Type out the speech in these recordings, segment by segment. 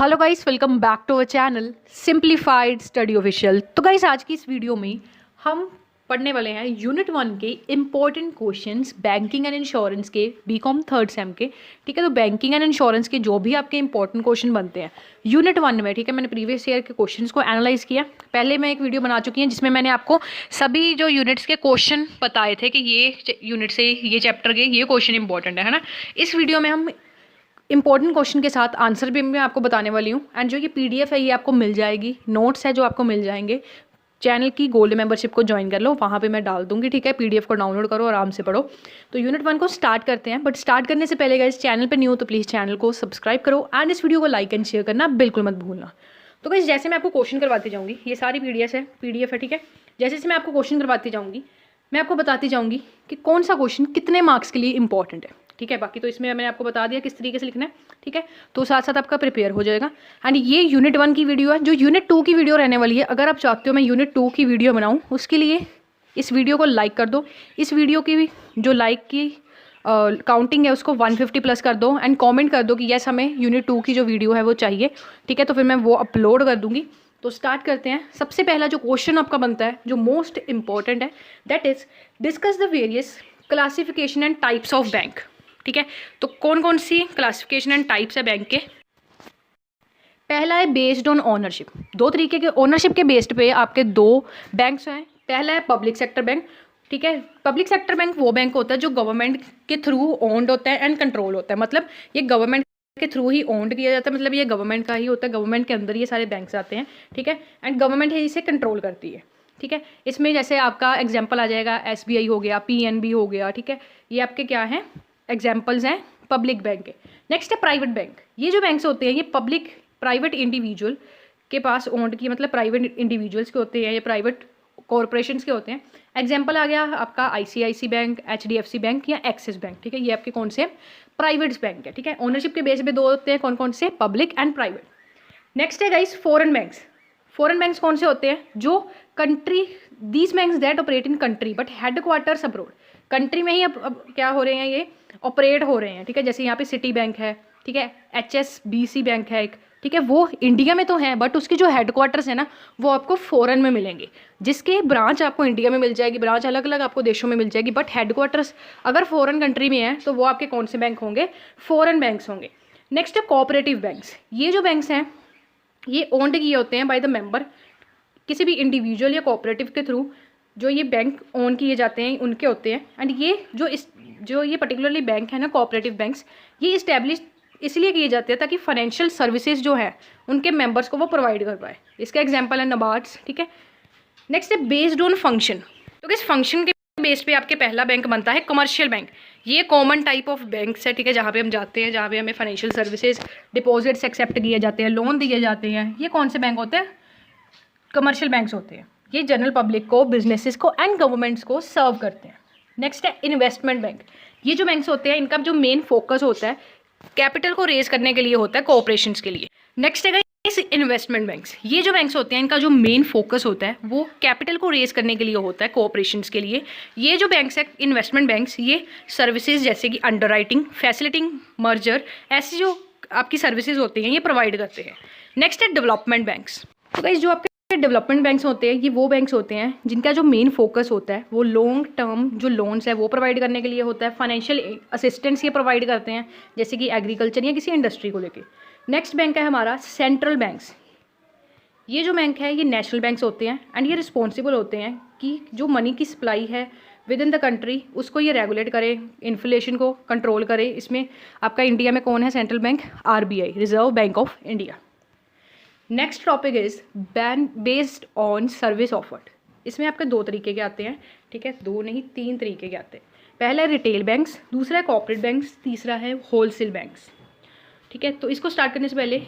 Hello guys, welcome back to our channel simplified study official. तो guys, आज की इस वीडियो में हम पढ़ने वाले हैं यूनिट 1 के important questions banking and insurance के बीकॉम थर्ड सेम के। ठीक है, तो बैंकिंग एंड इंश्योरेंस के जो भी आपके इंपॉर्टेंट क्वेश्चन बनते हैं यूनिट 1 में, ठीक है, मैंने प्रीवियस ईयर के क्वेश्चंस को एनालाइज किया। पहले मैं एक वीडियो बना चुकी है जिसमें मैंने आपको सभी जो यूनिट्स के क्वेश्चन बताए थे कि ये यूनिट से ये चैप्टर के ये क्वेश्चन इंपॉर्टेंट है ना। इस वीडियो में हम इंपॉर्टेंट क्वेश्चन के साथ आंसर भी मैं आपको बताने वाली हूँ। एंड जो ये पीडीएफ है ये आपको मिल जाएगी, नोट्स है जो आपको मिल जाएंगे। चैनल की गोल्ड मेंबरशिप को ज्वाइन कर लो, वहाँ पे मैं डाल दूंगी। ठीक है, पीडीएफ को डाउनलोड करो, आराम से पढ़ो। तो यूनिट 1 को स्टार्ट करते हैं, बट स्टार्ट करने से पहले गाइस, चैनल पर न्यू हो तो प्लीज़ चैनल को सब्सक्राइब करो एंड इस वीडियो को लाइक एंड शेयर करना बिल्कुल मत भूलना। तो गाइस, जैसे मैं आपको क्वेश्चन करवाती जाऊँगी, ये सारी पीडीएफ है, ठीक है। जैसे जैसे मैं आपको क्वेश्चन करवाती जाऊँगी, मैं आपको बताती जाऊँगी कि कौन सा क्वेश्चन कितने मार्क्स के लिए इंपॉर्टेंट है। ठीक है, बाकी तो इसमें मैंने आपको बता दिया किस तरीके से लिखना है। ठीक है, तो साथ साथ आपका प्रिपेयर हो जाएगा। एंड ये यूनिट 1 की वीडियो है। जो यूनिट 2 की वीडियो रहने वाली है, अगर आप चाहते हो मैं यूनिट 2 की वीडियो बनाऊं, उसके लिए इस वीडियो को लाइक कर दो। इस वीडियो की जो लाइक की काउंटिंग है उसको 150 प्लस कर दो एंड कॉमेंट कर दो कि यस, हमें यूनिट 2 की जो वीडियो है वो चाहिए। ठीक है, तो फिर मैं वो अपलोड कर दूंगी। तो स्टार्ट करते हैं। सबसे पहला जो क्वेश्चन आपका बनता है, जो मोस्ट इंपॉर्टेंट है, that is discuss the various classification and types of bank. ठीक है, तो कौन कौन सी क्लासिफिकेशन एंड टाइप्स है बैंक के। पहला है बेस्ड ऑन ओनरशिप। दो तरीके के ओनरशिप के बेस्ड पे आपके दो बैंक्स हैं। पहला है पब्लिक सेक्टर बैंक। ठीक है, पब्लिक सेक्टर बैंक वो बैंक होता है जो गवर्नमेंट के थ्रू ओन्ड होता है एंड कंट्रोल होता है। मतलब ये गवर्नमेंट के थ्रू ही ओन्ड किया जाता है, मतलब ये गवर्नमेंट का ही होता है, गवर्नमेंट के अंदर ये सारे बैंक्स आते हैं। ठीक है, एंड गवर्नमेंट ही इसे कंट्रोल करती है। ठीक है, इसमें जैसे आपका एग्जाम्पल आ जाएगा एसबीआई हो गया, पीएनबी हो गया। ठीक है, ये आपके क्या हैं, एग्जाम्पल्स हैं पब्लिक बैंक के। नेक्स्ट है प्राइवेट बैंक। ये जो बैंक्स होते हैं ये प्राइवेट इंडिविजुअल के पास ओन्ड की, मतलब प्राइवेट इंडिविजुअल्स के होते हैं, ये प्राइवेट कॉरपोरेशंस के होते हैं। एग्जाम्पल आ गया आपका आईसीआईसी बैंक, एचडीएफसी बैंक या एक्सिस बैंक। ठीक है, ये आपके कौन से प्राइवेट बैंक है। ठीक है, ओनरशिप के बेस पे दो होते हैं, कौन कौन से, पब्लिक एंड प्राइवेट। नेक्स्ट है guys foreign banks. Foreign banks कौन से होते हैं, जो country, these banks that operate in country but headquarters abroad. Country में ही अब क्या हो रहे हैं, ये ऑपरेट हो रहे हैं। ठीक है, जैसे यहाँ पे सिटी बैंक है, ठीक है, एचएसबीसी बैंक है एक। ठीक है, वो इंडिया में तो है बट उसकी जो हेडक्वार्टर्स है ना वो आपको फॉरेन में मिलेंगे। जिसके ब्रांच आपको इंडिया में मिल जाएगी, ब्रांच अलग अलग आपको देशों में मिल जाएगी, बट हेडक्वार्टर्स अगर फॉरेन कंट्री में है तो वो आपके कौन से बैंक होंगे, फॉरेन बैंक्स होंगे। नेक्स्ट है कोऑपरेटिव बैंक्स। ये जो बैंक्स हैं ये ओन्ड किए होते हैं बाय द मेंबर, किसी भी इंडिविजुअल या कोऑपरेटिव के थ्रू जो ये बैंक ओन किए जाते हैं उनके होते हैं। एंड ये जो ये पर्टिकुलरली बैंक है ना, कोऑपरेटिव बैंक्स, ये इस्टेब्लिश इसलिए किए जाते हैं ताकि फाइनेंशियल सर्विसेज जो है उनके मेंबर्स को वो प्रोवाइड कर पाए। इसका एग्जांपल है नबार्ड्स। ठीक है, नेक्स्ट है बेस्ड ऑन फंक्शन। तो किस फंक्शन के बेस पे आपके पहला बैंक बनता है कमर्शियल बैंक। ये कॉमन टाइप ऑफ बैंक्स है। ठीक है, जहाँ पे हम जाते हैं, जहाँ पे हमें फाइनेंशियल सर्विसेज, डिपॉजिट्स एक्सेप्ट किए जाते हैं, लोन दिए जाते हैं, ये कौन से बैंक होते हैं, कमर्शियल बैंक्स होते हैं। ये जनरल पब्लिक को, बिजनेसेस को एंड गवर्नमेंट्स को सर्व करते हैं। नेक्स्ट है इन्वेस्टमेंट बैंक। ये जो बैंक्स होते हैं इनका जो मेन फोकस होता है कैपिटल को रेज करने के लिए होता है, कोऑपरेशंस के लिए। नेक्स्ट है इन्वेस्टमेंट बैंक्स। ये जो बैंक्स होते हैं इनका जो मेन फोकस होता है वो कैपिटल को रेज करने के लिए होता है, कोऑपरेशंस के लिए। ये जो बैंक्स है इन्वेस्टमेंट बैंक्स, ये सर्विसेज जैसे कि अंडरराइटिंग, फैसिलिटिंग, मर्जर, ऐसी जो आपकी सर्विसेज होती हैं ये प्रोवाइड करते हैं। नेक्स्ट है डेवलपमेंट बैंक्स। तो गाइस, जो आपके डेवलपमेंट बैंक्स होते हैं ये वो बैंक्स होते हैं जिनका जो मेन फोकस होता है वो लॉन्ग टर्म जो लोन्स है वो प्रोवाइड करने के लिए होता है। फाइनेंशियल असिस्टेंस ये प्रोवाइड करते हैं जैसे कि एग्रीकल्चर या किसी इंडस्ट्री को लेके। नेक्स्ट बैंक है हमारा सेंट्रल बैंक्स। ये जो बैंक है ये नेशनल बैंक्स होते हैं एंड ये रिस्पॉन्सिबल होते हैं कि जो मनी की सप्लाई है विद इन द कंट्री उसको ये रेगुलेट करे, इन्फ्लेशन को कंट्रोल करे। इसमें आपका इंडिया में कौन है, central bank, RBI, reserve bank of India. Next topic is based on service offered. इसमें आपके दो तरीके के आते हैं। ठीक है, दो नहीं तीन तरीके के आते हैं। पहला है रिटेल बैंक्स, दूसरा है कॉर्पोरेट बैंक्स, तीसरा है होलसेल बैंक्स। ठीक है, तो इसको स्टार्ट करने से पहले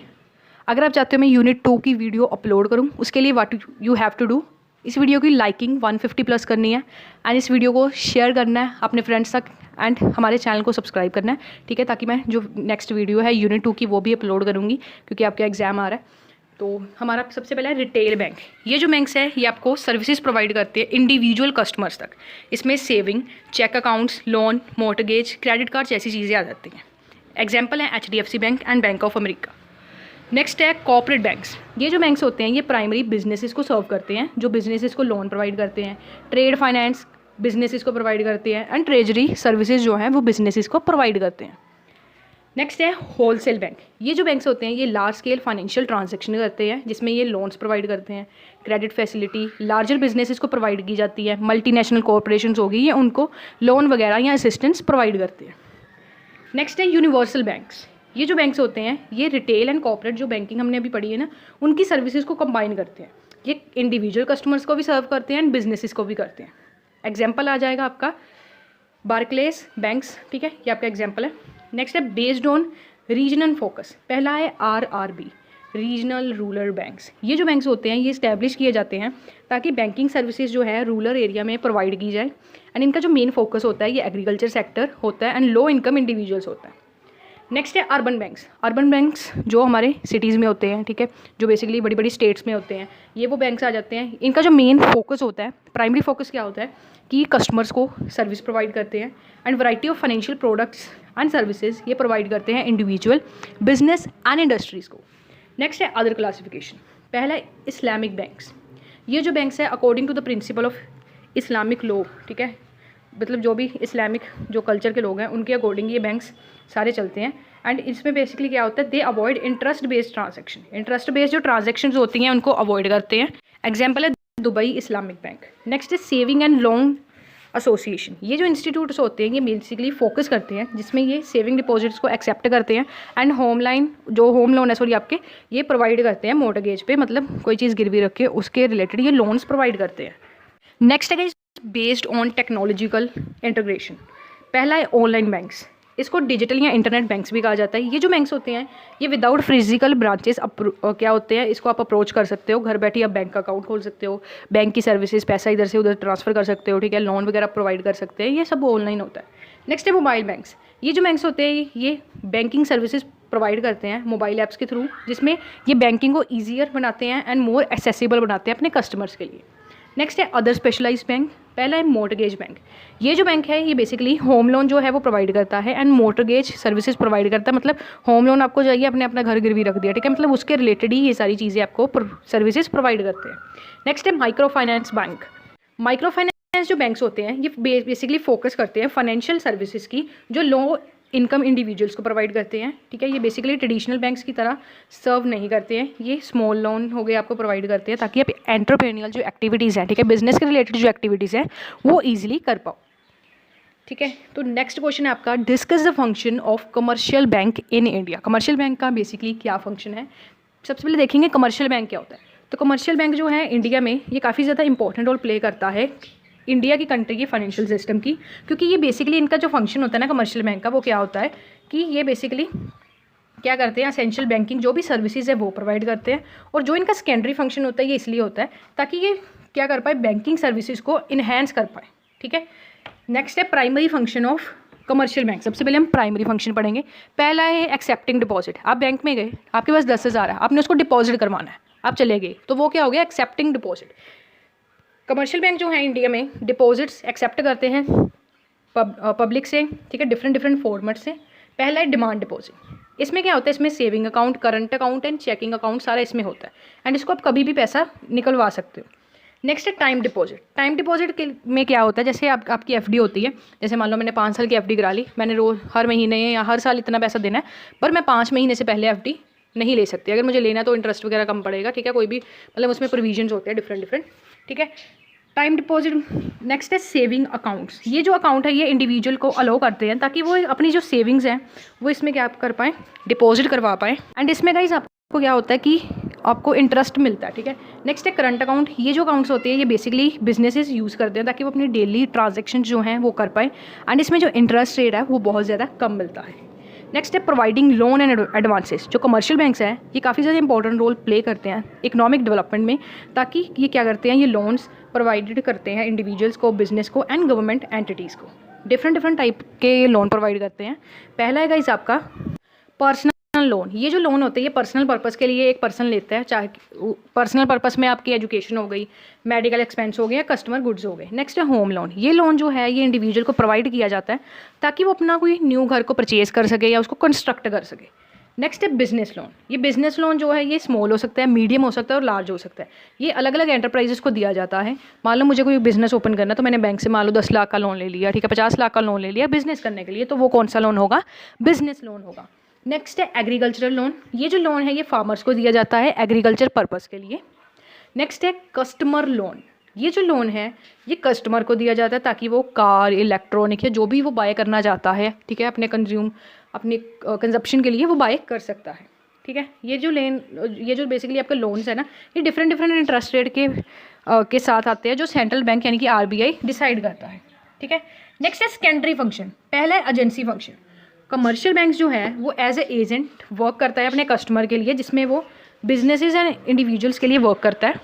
अगर आप चाहते हो मैं यूनिट 2 की वीडियो अपलोड करूं, उसके लिए what you have to do, इस वीडियो की लाइकिंग 150 प्लस करनी है एंड इस वीडियो को शेयर करना है अपने फ्रेंड्स तक एंड हमारे चैनल को सब्सक्राइब करना है। ठीक है, ताकि मैं जो नेक्स्ट वीडियो है यूनिट 2 की वो भी अपलोड करूँगी क्योंकि आपका एग्जाम आ रहा है। तो हमारा सबसे पहला है रिटेल बैंक। ये जो बैंक्स है ये आपको सर्विसेज प्रोवाइड करते हैं इंडिविजुअल कस्टमर्स तक। इसमें saving, cheque accounts, loan, mortgage, credit cards ऐसी चीज़ें आ जाती हैं। एग्जाम्पल है HDFC bank and Bank of America. Next है कॉर्पोरेट बैंक्स। ये जो बैंक्स होते हैं ये प्राइमरी बिजनेसेस को सर्व करते हैं, जो बिजनेसेस को लोन प्रोवाइड करते हैं, ट्रेड फाइनेंस बिजनेसेस को प्रोवाइड करते हैं एंड ट्रेजरी सर्विसेज जो हैं वो बिजनेसेस को प्रोवाइड करते हैं। नेक्स्ट है होलसेल बैंक। ये जो बैंक्स होते हैं ये लार्ज स्केल फाइनेंशियल ट्रांजैक्शन करते हैं, जिसमें ये लोन्स प्रोवाइड करते हैं, क्रेडिट फैसिलिटी लार्जर बिजनेसेस को प्रोवाइड की जाती है, मल्टीनेशनल कॉरपोरेशंस होगी ये उनको लोन वगैरह या असिस्टेंस प्रोवाइड करते हैं। नेक्स्ट है यूनिवर्सल बैंक्स। ये जो बैंक्स होते हैं ये रिटेल एंड कॉर्पोरेट जो बैंकिंग हमने अभी पढ़ी है ना, उनकी सर्विसेज को कंबाइन करते हैं। ये इंडिविजुअल कस्टमर्स को भी सर्व करते हैं एंड बिजनेसेस को भी करते हैं। एग्जाम्पल आ जाएगा आपका बार्कलेस बैंक्स, ठीक है, ये आपका एग्जाम्पल है। नेक्स्ट है बेस्ड ऑन रीजनल फोकस। पहला है RRB, रीजनल रूरल बैंक्स। ये जो बैंक्स होते हैं ये इस्टेब्लिश किए जाते हैं ताकि बैंकिंग सर्विसेज जो है रूरल एरिया में प्रोवाइड की जाए एंड इनका जो मेन फोकस होता है ये एग्रीकल्चर सेक्टर होता है एंड लो इनकम इंडिविजुअल्स होता है। नेक्स्ट है अर्बन बैंक्स। अर्बन बैंक्स जो हमारे सिटीज़ में होते हैं, ठीक है, जो बेसिकली बड़ी बड़ी स्टेट्स में होते हैं, ये वो बैंक्स आ जाते हैं। इनका जो मेन फोकस होता है, प्राइमरी फोकस क्या होता है कि कस्टमर्स को सर्विस प्रोवाइड करते हैं and variety of financial products and services ये प्रोवाइड करते हैं इंडिविजुअल बिजनेस एंड इंडस्ट्रीज़ को। नेक्स्ट है अदर क्लासिफिकेशन। पहला है इस्लामिक बैंक्स। ये जो बैंक्स है according to the principle of Islamic law, ठीक है, मतलब जो भी इस्लामिक जो कल्चर के लोग हैं उनके अकॉर्डिंग ये बैंक्स सारे चलते हैं एंड इसमें बेसिकली क्या होता है, दे avoid interest based transaction. Interest based जो ट्रांजैक्शंस होती हैं उनको अवॉइड करते हैं। एग्जाम्पल है दुबई इस्लामिक बैंक। नेक्स्ट है सेविंग एंड लोन एसोसिएशन। ये जो इंस्टीट्यूट्स होते हैं ये बेसिकली फोकस करते हैं, जिसमें ये सेविंग डिपॉजिट्स को एक्सेप्ट करते हैं एंड होम लोन है सॉरी आपके, ये प्रोवाइड करते हैं मोर्टगेज पे, मतलब कोई चीज़ गिरवी रख के उसके रिलेटेड ये लोन्स प्रोवाइड करते हैं। नेक्स्ट है बेस्ड ऑन टेक्नोलॉजिकल इंटीग्रेशन। पहला है ऑनलाइन बैंक्स। इसको डिजिटल या इंटरनेट बैंक्स भी कहा जाता है। ये जो बैंक्स होते हैं ये विदाउट फिजिकल ब्रांचेस क्या होते हैं, इसको आप अप्रोच कर सकते हो, घर बैठे आप बैंक अकाउंट खोल सकते हो, बैंक की सर्विसेज पैसा इधर से उधर ट्रांसफ़र कर सकते हो, ठीक है, लोन वगैरह प्रोवाइड कर सकते हैं, ये सब ऑनलाइन होता है। नेक्स्ट है मोबाइल बैंक्स। ये जो बैंक्स होते हैं ये बैंकिंग सर्विसेज प्रोवाइड करते हैं मोबाइल ऐप्स के थ्रू, जिसमें ये बैंकिंग को ईजियर बनाते हैं एंड मोर एक्सेसिबल बनाते हैं अपने कस्टमर्स के लिए। नेक्स्ट है अदर स्पेशलाइज्ड बैंक। पहला है मोर्टगेज बैंक। ये जो बैंक है ये बेसिकली होम लोन जो है वो प्रोवाइड करता है एंड मोर्टगेज सर्विसेज प्रोवाइड करता है, मतलब होम लोन आपको चाहिए आपने अपना घर गिरवी रख दिया, ठीक है, मतलब उसके रिलेटेड ही ये सारी चीज़ें आपको सर्विसेज प्रोवाइड करते हैं। नेक्स्ट है micro finance bank. Micro finance जो बैंक्स होते हैं ये बेसिकली फोकस करते हैं फाइनेंशियल सर्विसेज की जो लो इनकम इंडिविजुअल्स को प्रोवाइड करते हैं, ठीक है, ये बेसिकली ट्रेडिशनल बैंक्स की तरह सर्व नहीं करते हैं, ये स्मॉल लोन हो गए आपको प्रोवाइड करते हैं ताकि आप एंटरप्रेन्योरल जो एक्टिविटीज़ हैं, ठीक है, बिजनेस के रिलेटेड जो एक्टिविटीज़ हैं वो ईजिली कर पाओ, ठीक है। तो नेक्स्ट क्वेश्चन है आपका, discuss the function of commercial bank in India. Commercial bank का बेसिकली क्या फंक्शन है, सबसे पहले देखेंगे कमर्शियल बैंक क्या होता है। तो कमर्शियल बैंक जो है इंडिया में ये काफ़ी ज़्यादा इंपॉर्टेंट रोल प्ले करता है इंडिया की कंट्री की फाइनेंशियल सिस्टम की, क्योंकि ये बेसिकली इनका जो फंक्शन होता है ना कमर्शियल बैंक का, वो क्या होता है कि ये बेसिकली क्या करते हैं, एसेंशियल बैंकिंग जो भी सर्विसेज है वो प्रोवाइड करते हैं, और जो इनका सेकेंडरी फंक्शन होता है ये इसलिए होता है ताकि ये क्या कर पाए, बैंकिंग सर्विसेज को इन्हेंस कर पाए, ठीक है। नेक्स्ट है primary function of commercial bank. सबसे पहले हम प्राइमरी फंक्शन पढ़ेंगे। पहला है एक्सेप्टिंग डिपॉजिट। आप बैंक में गए, आपके पास 10,000 है, आपने उसको डिपॉजिट करवाना है, आप चले गए, तो वो क्या हो गया, एक्सेप्टिंग डिपॉजिट। कमर्शियल बैंक जो है इंडिया में डिपॉजिट्स एक्सेप्ट करते हैं पब्लिक से, ठीक है, डिफरेंट फॉर्मेट से। पहला है डिमांड डिपॉजिट। इसमें क्या होता है, इसमें saving account, current account and checking account सारा इसमें होता है एंड इसको आप कभी भी पैसा निकलवा सकते हो। नेक्स्ट है टाइम डिपॉजिट। टाइम डिपॉजिट के में क्या होता है, जैसे आपकी एफडी होती है, जैसे मान लो मैंने 5 साल की एफडी करा ली, मैंने रोज हर महीने या हर साल इतना पैसा देना है, पर मैं 5 महीने से पहले एफडी नहीं ले सकती। अगर मुझे लेना तो इंटरेस्ट वगैरह कम पड़ेगा, ठीक है, कोई भी मतलब उसमें प्रोविजंस होते हैं डिफरेंट, ठीक है, टाइम डिपॉजिट। नेक्स्ट है सेविंग अकाउंट्स। ये जो अकाउंट है ये इंडिविजुअल को अलाउ करते हैं ताकि वो अपनी जो सेविंग्स हैं वो इसमें क्या कर पाएँ, डिपॉजिट करवा पाएँ एंड इसमें गाइस आपको क्या होता है कि आपको इंटरेस्ट मिलता है, ठीक है। नेक्स्ट है करंट अकाउंट। ये जो अकाउंट्स होते हैं ये बेसिकली बिजनेसेस यूज़ करते हैं ताकि वो अपनी डेली ट्रांजेक्शन जो हैं वो कर पाएँ एंड इसमें जो इंटरेस्ट रेट है वो बहुत ज़्यादा कम मिलता है। नेक्स्ट है प्रोवाइडिंग लोन एंड एडवांसेस। जो कमर्शियल बैंक्स हैं ये काफ़ी ज़्यादा इंपॉर्टेंट रोल प्ले करते हैं इकोनॉमिक डेवलपमेंट में, ताकि ये क्या करते हैं, ये लोन्स प्रोवाइडेड करते हैं इंडिविजुअल्स को, बिजनेस को एंड गवर्नमेंट एंटिटीज़ को। डिफरेंट टाइप के लोन प्रोवाइड करते हैं। पहला है गाइस आपका पर्सनल लोन। ये जो लोन होते हैं ये पर्सनल पर्पस के लिए एक पर्सन लेता है, चाहे पर्सनल पर्पस में आपकी एजुकेशन हो गई, मेडिकल एक्सपेंस हो गए या कस्टमर गुड्स हो गए। नेक्स्ट है होम लोन। ये लोन जो है ये इंडिविजुअल को प्रोवाइड किया जाता है ताकि वो अपना कोई न्यू घर को परचेज़ कर सके या उसको कंस्ट्रक्ट कर सके। नेक्स्ट है बिजनेस लोन। ये बिजनेस लोन जो है ये स्मॉल हो सकता है, मीडियम हो सकता है और लार्ज हो सकता है। ये अलग अलग एंटरप्राइजेस को दिया जाता है। मान लो मुझे कोई बिजनेस ओपन करना, तो मैंने बैंक से मान लो 10 लाख का लोन ले लिया, ठीक है, 50 लाख का लोन ले लिया बिजनेस करने के लिए, तो वो कौन सा लोन होगा? बिजनेस लोन होगा। नेक्स्ट है एग्रीकल्चरल लोन। ये जो लोन है ये फार्मर्स को दिया जाता है एग्रीकल्चर पर्पज़ के लिए। नेक्स्ट है कस्टमर लोन। ये जो लोन है ये कस्टमर को दिया जाता है ताकि वो कार, इलेक्ट्रॉनिक या जो भी वो बाय करना चाहता है, ठीक है, अपने कंजप्शन के लिए वो बाय कर सकता है, ठीक है। ये जो बेसिकली आपके लोन्स है ना, ये डिफरेंट डिफरेंट इंटरेस्ट रेट के साथ आते हैं, जो सेंट्रल बैंक यानी कि आरबीआई डिसाइड करता है, ठीक है। नेक्स्ट है सेकेंडरी फंक्शन। पहला है एजेंसी फंक्शन। कमर्शियल बैंक जो है वो एज ए एजेंट वर्क करता है अपने कस्टमर के लिए, जिसमें वो बिजनेसेस एंड इंडिविजुअल्स के लिए वर्क करता है।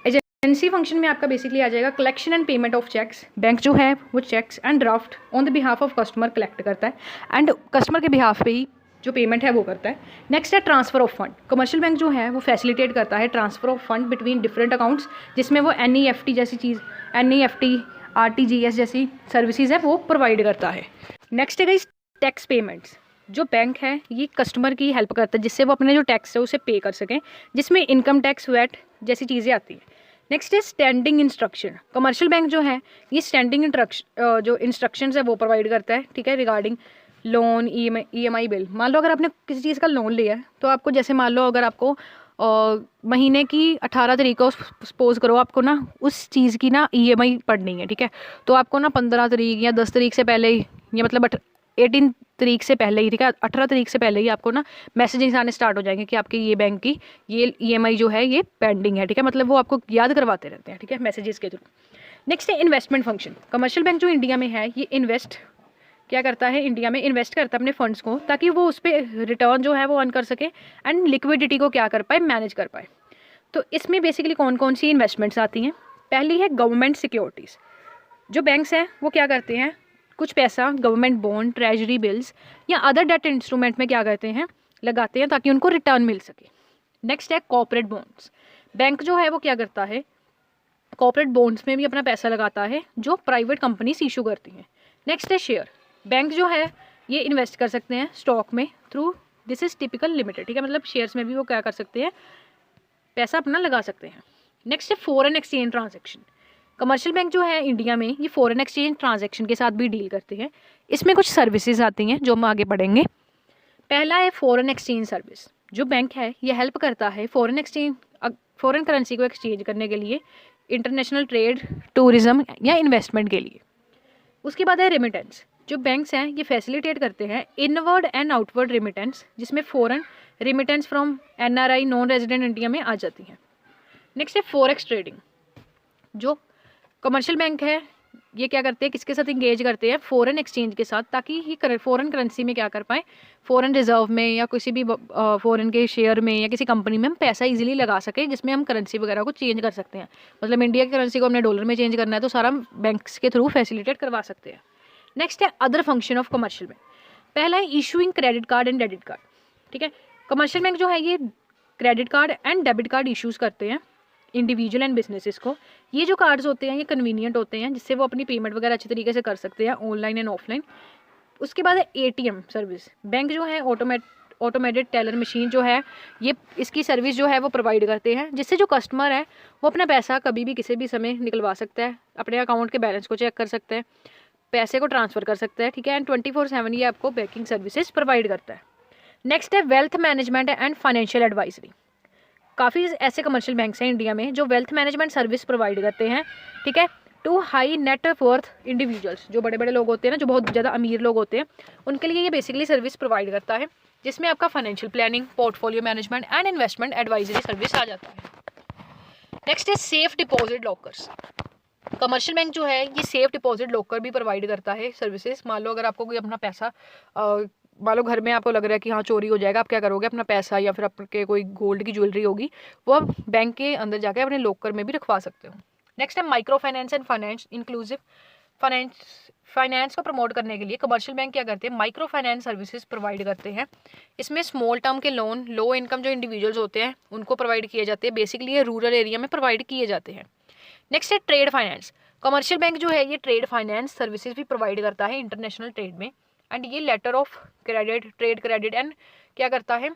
एजेंसी फंक्शन में आपका बेसिकली आ जाएगा collection and payment of cheques. Bank जो है वो cheques and draft on the behalf of customer collect करता है एंड कस्टमर के बिहाफ पे ही जो पेमेंट है वो करता है। नेक्स्ट है transfer of fund. Commercial bank जो है वो फैसिलिटेट करता है transfer of fund between different accounts, जिसमें वो एनईएफटी जैसी चीज़, एनईएफटी, आरटीजीएस जैसी सर्विसेज है वो प्रोवाइड करता है। नेक्स्ट है गाइस टैक्स पेमेंट्स। जो बैंक है ये कस्टमर की हेल्प करता है जिससे वो अपने जो टैक्स है उसे पे कर सकें, जिसमें इनकम टैक्स, वैट जैसी चीज़ें आती हैं। नेक्स्ट है स्टैंडिंग इंस्ट्रक्शन। कमर्शियल बैंक जो है ये स्टैंडिंग जो इंस्ट्रक्शंस है वो प्रोवाइड करता है, ठीक है, रिगार्डिंग लोन, ईएमआई बिल। मान लो अगर आपने किसी चीज़ का लोन लिया है तो आपको, जैसे मान लो अगर आपको महीने की 18 तारीख को सपोज करो आपको ना उस चीज़ की ना ईएमआई पड़नी है, ठीक है, तो आपको ना 15 तारीख या 10 तारीख से पहले ही, या मतलब 18 तारीख से पहले ही, ठीक है, 18 तारीख से पहले ही आपको ना मैसेजेस आने स्टार्ट हो जाएंगे कि आपके ये बैंक की ये ईएमआई जो है ये पेंडिंग है, ठीक है, मतलब वो आपको याद करवाते रहते हैं, ठीक है, मैसेजेस के थ्रू। नेक्स्ट है इन्वेस्टमेंट फंक्शन। कमर्शियल बैंक जो इंडिया में है ये क्या करता है, इंडिया में इन्वेस्ट करता है अपने फंड्स को, ताकि वो उस पर रिटर्न जो है वो अर्न कर सके एंड लिक्विडिटी को क्या कर पाए, मैनेज कर पाए। तो इसमें बेसिकली कौन कौन सी इन्वेस्टमेंट्स आती हैं? पहली है गवर्नमेंट सिक्योरिटीज़। जो बैंक्स हैं वो क्या करते हैं, कुछ पैसा गवर्नमेंट बॉन्ड, ट्रेजरी बिल्स या अदर डेट इंस्ट्रूमेंट में क्या करते हैं, लगाते हैं ताकि उनको रिटर्न मिल सके। नेक्स्ट है कॉर्पोरेट बॉन्ड्स। बैंक जो है वो क्या करता है, कॉर्पोरेट बॉन्ड्स में भी अपना पैसा लगाता है जो प्राइवेट कंपनीज इशू करती हैं। नेक्स्ट है शेयर। बैंक जो है ये इन्वेस्ट कर सकते हैं स्टॉक में through this is typical limited, ठीक है, मतलब शेयर्स में भी वो क्या कर सकते हैं, पैसा अपना लगा सकते हैं। नेक्स्ट है foreign exchange transaction. Commercial bank जो है इंडिया में ये फॉरेन एक्सचेंज ट्रांजैक्शन के साथ भी डील करते हैं। इसमें कुछ सर्विसेज आती हैं जो हम आगे पढ़ेंगे। पहला है फॉरेन एक्सचेंज सर्विस। जो बैंक है ये हेल्प करता है फॉरेन करेंसी को एक्सचेंज करने के लिए, इंटरनेशनल ट्रेड, टूरिज्म या इन्वेस्टमेंट के लिए। उसके बाद है रेमिटेंस। जो बैंक्स हैं ये फैसिलिटेट करते हैं इनवर्ड एंड आउटवर्ड रेमिटेंस, जिसमें foreign remittance from NRI, non resident India में आ जाती हैं। नेक्स्ट है फॉरेक्स ट्रेडिंग। जो कमर्शियल बैंक है ये क्या करते हैं, किसके साथ इंगेज करते हैं, फॉरेन एक्सचेंज के साथ, ताकि ये फॉरेन करेंसी में क्या कर पाएँ, फॉरेन रिजर्व में या किसी भी फॉरेन के शेयर में या किसी कंपनी में हम पैसा इजीली लगा सकें, जिसमें हम करेंसी वगैरह को चेंज कर सकते हैं। मतलब इंडिया की करेंसी को हमने डॉलर में चेंज करना है तो सारा बैंक्स के थ्रू फैसिलिटेट करवा सकते हैं। नेक्स्ट है other function of commercial bank. पहला है issuing credit card and debit card, ठीक है। कमर्शियल बैंक जो है ये credit card and debit card issues करते हैं इंडिविजुअल एंड बिजनेसेस को। ये जो कार्ड्स होते हैं ये कन्वीनियंट होते हैं, जिससे वो अपनी पेमेंट वगैरह अच्छी तरीके से कर सकते हैं ऑनलाइन एंड ऑफलाइन। उसके बाद है एटीएम सर्विस। बैंक जो है ऑटोमेटेड टेलर मशीन जो है ये इसकी सर्विस जो है वो प्रोवाइड करते हैं, जिससे जो कस्टमर है वो अपना पैसा कभी भी किसी भी समय निकलवा सकता है, अपने अकाउंट के बैलेंस को चेक कर सकता है, पैसे को ट्रांसफ़र कर सकता है, ठीक है, एंड 24/7 ये आपको बैंकिंग सर्विसेज प्रोवाइड करता है। नेक्स्ट है wealth management and financial advisory. काफ़ी ऐसे कमर्शियल बैंक्स हैं इंडिया में जो वेल्थ मैनेजमेंट सर्विस प्रोवाइड करते हैं, ठीक है, to high net worth individuals. जो बड़े बड़े लोग होते हैं ना, जो बहुत ज़्यादा अमीर लोग होते हैं, उनके लिए ये बेसिकली सर्विस प्रोवाइड करता है, जिसमें आपका financial planning, portfolio management and investment advisory service आ जाता है। नेक्स्ट है safe deposit lockers. Commercial bank जो है ये सेफ डिपॉजिट लॉकर भी प्रोवाइड करता है सर्विसेज। मान लो अगर आपको कोई अपना पैसा मान लो घर में आपको लग रहा है कि हाँ चोरी हो जाएगा, आप क्या करोगे, अपना पैसा या फिर आपके कोई गोल्ड की ज्वेलरी होगी वो आप बैंक के अंदर जाकर अपने लॉकर में भी रखवा सकते हो। नेक्स्ट है micro finance and finance inclusive finance को प्रमोट करने के लिए कमर्शियल बैंक क्या करते हैं, माइक्रो फाइनेंस सर्विसेज प्रोवाइड करते हैं। इसमें स्मॉल टर्म के लोन लो इनकम जो इंडिविजुअल्स होते हैं उनको प्रोवाइड किए जाते हैं। बेसिकली ये रूरल एरिया में प्रोवाइड किए जाते हैं। नेक्स्ट है ट्रेड फाइनेंस। कमर्शियल बैंक जो है ये ट्रेड फाइनेंस सर्विसेज भी प्रोवाइड करता है इंटरनेशनल ट्रेड में, एंड ये letter of credit, trade credit and क्या करता है,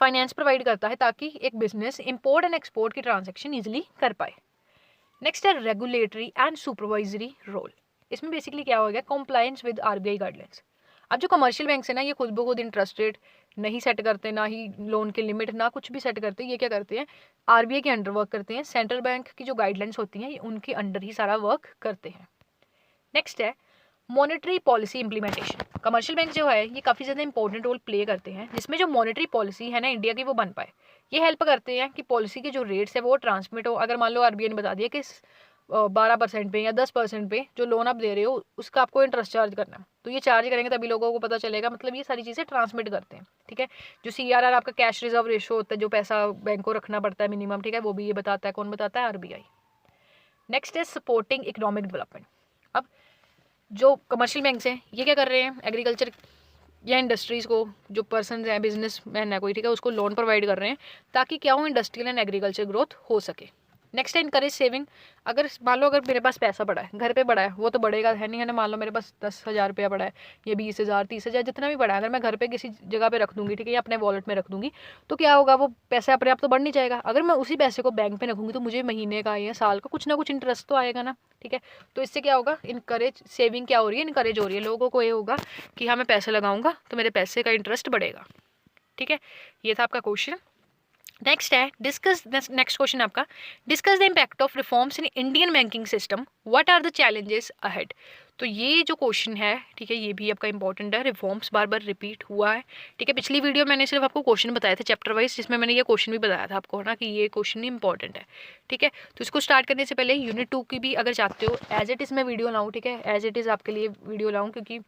फाइनेंस प्रोवाइड करता है ताकि एक बिजनेस इंपोर्ट एंड एक्सपोर्ट की ट्रांजैक्शन ईजिली कर पाए। नेक्स्ट है रेगुलेटरी एंड सुपरवाइजरी रोल। इसमें बेसिकली क्या हो गया, कंप्लायंस विद आरबीआई गाइडलाइंस। अब जो कमर्शियल बैंक है ना, ये खुद ब खुद इंटरेस्ट रेट नहीं सेट करते, ना ही लोन के लिमिट, ना कुछ भी सेट करते। ये क्या करते हैं, आरबीआई के अंडर वर्क करते हैं। सेंट्रल बैंक की जो गाइडलाइंस होती हैं, ये उनके अंडर ही सारा वर्क करते हैं। नेक्स्ट है monetary policy implementation. Commercial bank जो है ये काफ़ी ज़्यादा इंपॉर्टेंट रोल प्ले करते हैं, जिसमें जो मॉनेटरी पॉलिसी है ना इंडिया की, वो बन पाए। ये हेल्प करते हैं कि पॉलिसी के जो रेट्स है वो ट्रांसमिट हो। अगर मान लो आरबीआई ने बता दिया कि 12% पे या 10% पे जो लोन आप दे रहे हो उसका आपको इंटरेस्ट चार्ज करना है, तो ये चार्ज करेंगे तभी लोगों को पता चलेगा। मतलब ये सारी चीज़ें ट्रांसमिट करते हैं, ठीक है। जो CRR आपका कैश रिजर्व रेशो होता है, जो पैसा बैंक को रखना पड़ता है मिनिमम, ठीक है, वो भी ये बताता है। कौन बताता है, आरबीआई। नेक्स्ट है सपोर्टिंग इकोनॉमिक डेवलपमेंट। अब जो कमर्शियल बैंक्स हैं ये क्या कर रहे हैं, एग्रीकल्चर या इंडस्ट्रीज़ को, जो पर्सन हैं, बिजनेस मैन है कोई, ठीक है, उसको लोन प्रोवाइड कर रहे हैं ताकि क्या हो, इंडस्ट्रियल एंड एग्रीकल्चर ग्रोथ हो सके। नेक्स्ट है इनकरेज सेविंग। अगर मान लो अगर मेरे पास पैसा पड़ा है, घर पे पड़ा है, वो तो बढ़ेगा है नहीं, है ना। मान लो मेरे पास 10,000 रुपया पड़ा है, या 20,000, 30,000, जितना भी पड़ा है, अगर मैं घर पे किसी जगह पे रख दूंगी, ठीक है, या अपने वॉलेट में रख दूंगी, तो क्या होगा, वो पैसा अपने आप तो बढ़ नहीं जाएगा। अगर मैं उसी पैसे को बैंक पे रखूंगी तो मुझे महीने का या साल का कुछ ना कुछ इंटरेस्ट तो आएगा ना, ठीक है। तो इससे क्या होगा, इनकरेज सेविंग क्या हो रही है, इनकरेज हो रही है। लोगों को ये होगा कि हाँ मैं पैसे लगाऊंगा तो मेरे पैसे का इंटरेस्ट बढ़ेगा, ठीक है। ये था आपका क्वेश्चन। नेक्स्ट है डिस्कस, नेक्स्ट क्वेश्चन आपका, discuss the impact of reforms in Indian banking system, what are the challenges ahead. तो ये जो क्वेश्चन है, ठीक है, ये भी आपका इंपॉर्टेंट है। रिफॉर्म्स बार बार रिपीट हुआ है, ठीक है। पिछली वीडियो मैंने सिर्फ आपको क्वेश्चन बताए थे चैप्टर वाइज, जिसमें मैंने ये क्वेश्चन भी बताया था आपको ना कि ये क्वेश्चन इंपॉर्टेंट है, ठीक है। तो इसको स्टार्ट करने से पहले यूनिट 2 की भी अगर चाहते हो एज इट इज़ मैं वीडियो लाऊँ, ठीक है, एज इट इज़ आपके लिए वीडियो लाऊँ, क्योंकि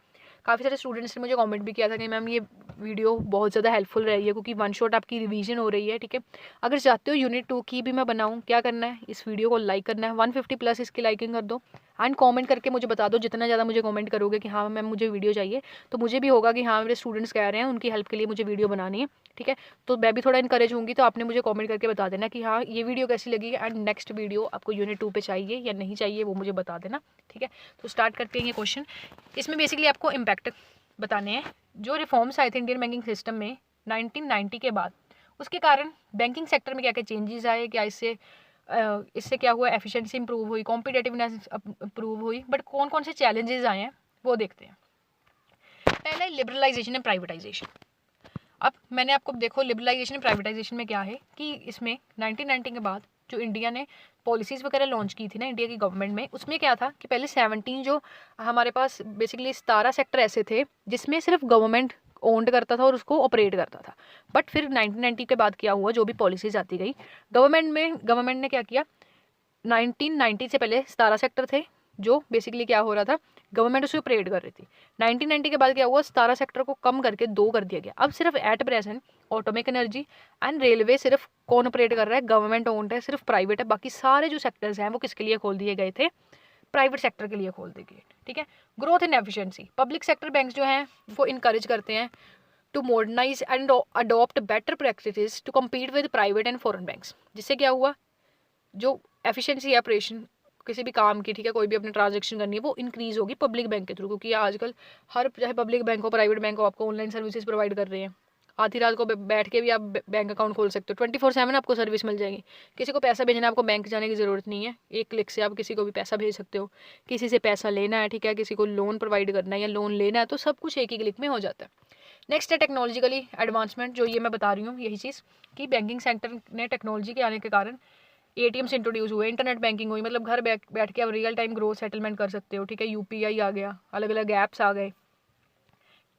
काफ़ी सारे स्टूडेंट्स ने मुझे कमेंट भी किया था कि मैम ये वीडियो बहुत ज़्यादा हेल्पफुल रही है, क्योंकि वन शॉट आपकी रिवीजन हो रही है, ठीक है। अगर चाहते हो यूनिट 2 की भी मैं बनाऊँ, क्या करना है, इस वीडियो को लाइक करना है, 150 प्लस इसकी लाइकिंग कर दो, एंड कमेंट करके मुझे बता दो। जितना ज़्यादा मुझे कमेंट करोगे कि हाँ मैम मुझे वीडियो चाहिए, तो मुझे भी होगा कि हाँ मेरे स्टूडेंट्स कह रहे हैं उनकी हेल्प के लिए मुझे वीडियो बनानी है, ठीक है। तो मैं भी थोड़ा इनकरेज होंगी, तो आपने मुझे कमेंट करके बता देना कि हाँ ये वीडियो कैसी लगी, एंड नेक्स्ट वीडियो आपको यूनिट 2 पे चाहिए या नहीं चाहिए, वो मुझे बता देना, ठीक है। तो स्टार्ट करते हैं ये क्वेश्चन। इसमें बेसिकली आपको इम्पैक्ट बताने हैं। जो रिफॉर्म्स आए थे इंडियन बैंकिंग सिस्टम में 1990 के बाद, उसके कारण बैंकिंग सेक्टर में क्या क्या चेंजेस आए, क्या इससे क्या हुआ, एफिशिएंसी इंप्रूव हुई, कॉम्पिटेटिवनेस इंप्रूव हुई, बट कौन कौन से चैलेंजेस आए हैं वो देखते हैं। पहला है लिबरलाइजेशन एंड प्राइवेटाइजेशन। अब मैंने आपको देखो लिबरलाइजेशन एंड प्राइवेटाइजेशन में क्या है कि इसमें 1990 के बाद जो इंडिया ने पॉलिसीज़ वगैरह लॉन्च की थी ना इंडिया की गवर्नमेंट में, उसमें क्या था कि पहले 17 जो हमारे पास बेसिकली 17 सेक्टर ऐसे थे जिसमें सिर्फ गवर्नमेंट ओन्ड करता था और उसको ऑपरेट करता था। बट फिर 1990 के बाद क्या हुआ, जो भी पॉलिसीज़ आती गई गवर्नमेंट ने क्या किया, 1990 से पहले 17 सेक्टर थे जो बेसिकली क्या हो रहा था, गवर्नमेंट उसे ऑपरेट कर रही थी। 1990 के बाद क्या हुआ, 17 सेक्टर को कम करके 2 कर दिया गया। अब सिर्फ at present atomic energy and railway सिर्फ कौन ऑपरेट कर रहा है, गवर्नमेंट ओन्ड है, सिर्फ प्राइवेट है। बाकी सारे जो सेक्टर्स हैं वो किसके लिए खोल दिए गए थे, प्राइवेट सेक्टर के लिए खोल दिए गए, ठीक है। Growth and efficiency, public sector banks जो हैं वो इनकरेज करते हैं to modernise and adopt better practices to compete with private and foreign banks. जिससे क्या हुआ, जो एफिशिएंसी है ऑपरेशन किसी भी काम की, ठीक है, कोई भी अपनी ट्रांजेक्शन करनी है वो इंक्रीज होगी पब्लिक बैंक के थ्रू, क्योंकि आजकल हर चाहे पब्लिक बैंक हो प्राइवेट बैंक हो आपको ऑनलाइन सर्विसेज प्रोवाइड कर रहे हैं। आधी रात को बैठ के भी आप बैंक अकाउंट खोल सकते हो, 24/7 आपको सर्विस मिल जाएगी। किसी को पैसा भेजना है आपको बैंक जाने की ज़रूरत नहीं है, एक क्लिक से आप किसी को भी पैसा भेज सकते हो। किसी से पैसा लेना है, ठीक है, किसी को लोन प्रोवाइड करना है या लोन लेना है, तो सब कुछ एक ही क्लिक में हो जाता है। नेक्स्ट है टेक्नोलॉजिकली एडवांसमेंट, जो ये मैं बता रही हूँ यही चीज़ कि बैंकिंग सेक्टर ने टेक्नोलॉजी के आने के कारण ATMs इंट्रोड्यूस हुए, इंटरनेट बैंकिंग हुई, मतलब घर बैठ के आप रियल टाइम ग्रोथ सेटलमेंट कर सकते हो, ठीक है। UPI आ गया, अलग अलग ऐप्स आ गए।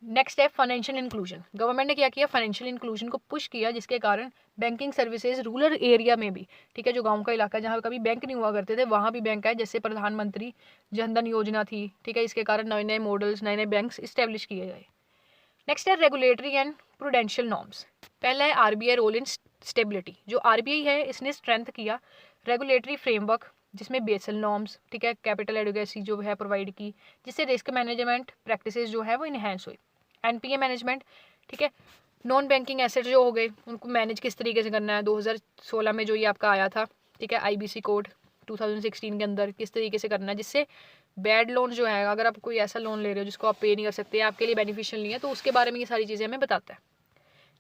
नेक्स्ट है फाइनेंशियल इंक्लूजन। गवर्नमेंट ने क्या किया, फाइनेंशियल इंक्लूजन को पुश किया, जिसके कारण बैंकिंग सर्विसेज रूरल एरिया में भी, ठीक है, जो गांव का इलाका जहाँ कभी बैंक नहीं हुआ करते थे वहाँ भी बैंक आए, जैसे प्रधानमंत्री जन धन योजना थी, ठीक है। इसके कारण नए नए मॉडल्स, नए नए बैंक्स इस्टेब्लिश किए गए। नेक्स्ट है रेगुलेटरी एंड प्रूडेंशियल नॉर्म्स। पहला है RBI रोल इन स्टेबिलिटी। जो RBI है इसने स्ट्रेंथ किया रेगुलेटरी फ्रेमवर्क, जिसमें बेसल नॉर्म्स, ठीक है, कैपिटल एडुकेसी जो है प्रोवाइड की, जिससे रिस्क मैनेजमेंट प्रैक्टिसेस जो है वो इन्हेंस हुई। NPA मैनेजमेंट, ठीक है, नॉन बैंकिंग एसेट जो हो गए उनको मैनेज किस तरीके से करना है, 2016 में जो ये आपका आया था, ठीक है, IBC कोड 2016 के अंदर किस तरीके से करना है, जिससे बैड लोन जो है, अगर आप कोई ऐसा लोन ले रहे हो जिसको आप पे नहीं कर सकते, आपके लिए बेनिफिशियल नहीं है, तो उसके बारे में ये सारी चीज़ें हमें बताता है।